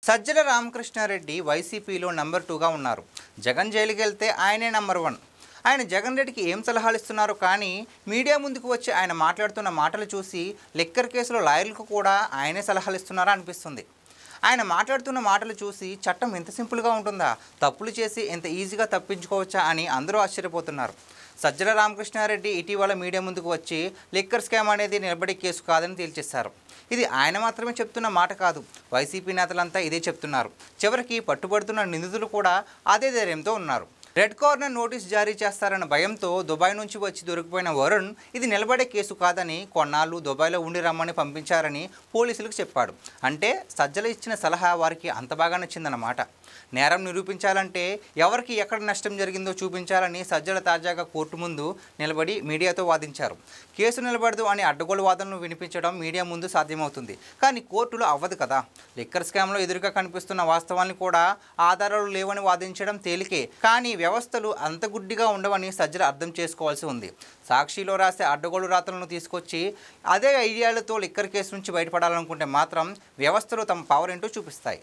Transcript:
సజ్జల రామకృష్ణారెడ్డి వైసీపీలో నంబర్ 2గా ఉన్నారు. జగన్ జైలుకి వెళ్తే ఆయనే నంబర్ 1. ఆయన జగన్ రెడ్డికి ఏం సలహాలు ఇస్తున్నారు కానీ మీడియా ముందుకు వచ్చి ఆయన మాట్లాడుతున్న మాటలు చూసి లిక్కర్ కేసులో లాయర్లకు కూడా ఆయనే సలహాలు ఇస్తున్నారా అనిపిస్తుంది. ఆయన మాట్లాడుతున్న మాటలు చూసి చట్టం ఎంత సింపుల్గా ఉంటుందా, తప్పులు చేసి ఎంత ఈజీగా తప్పించుకోవచ్చా అని అందరూ ఆశ్చర్యపోతున్నారు. సజ్జల రామకృష్ణారెడ్డి ఇటీవల మీడియా ముందుకు వచ్చి లిక్కర్ స్కామ్ అనేది నిలబడే కేసు కాదని తేల్చేశారు. ఇది ఆయన మాత్రమే చెప్తున్న మాట కాదు, వైసీపీ నేతలంతా ఇదే చెప్తున్నారు. చివరికి పట్టుబడుతున్న నిందితులు కూడా అదే ధైర్యంతో ఉన్నారు. రెడ్ కార్నర్ నోటీస్ జారీ చేస్తారన్న భయంతో దుబాయ్ నుంచి వచ్చి దొరికిపోయిన వరుణ్ ఇది నిలబడే కేసు కాదని, కొన్నాళ్ళు దుబాయ్లో ఉండి రమ్మని పంపించారని పోలీసులకు చెప్పాడు. అంటే సజ్జల ఇచ్చిన సలహా వారికి అంత బాగా నచ్చిందన్నమాట. నేరం నిరూపించాలంటే ఎవరికి ఎక్కడ నష్టం జరిగిందో చూపించాలని సజ్జల తాజాగా కోర్టు ముందు నిలబడి మీడియాతో వాదించారు. కేసు నిలబడదు అని అడ్డగోలు వాదనలు వినిపించడం మీడియా ముందు సాధ్యమవుతుంది, కానీ కోర్టులో అవ్వదు కదా. లిక్కర్ స్కామ్లో ఎదురుగా కనిపిస్తున్న వాస్తవాన్ని కూడా ఆధారాలు లేవని వాదించడం తేలికే, కానీ వ్యవస్థలు అంత గుడ్డిగా ఉండవని సజ్జల అర్థం చేసుకోవాల్సి ఉంది. సాక్షిలో రాసే అడ్డగోలు రాతలను తీసుకొచ్చి అదే ఐడియాలతో లిక్కర్ కేసు నుంచి బయటపడాలనుకుంటే మాత్రం వ్యవస్థలు తమ పవర్ ఏంటో చూపిస్తాయి.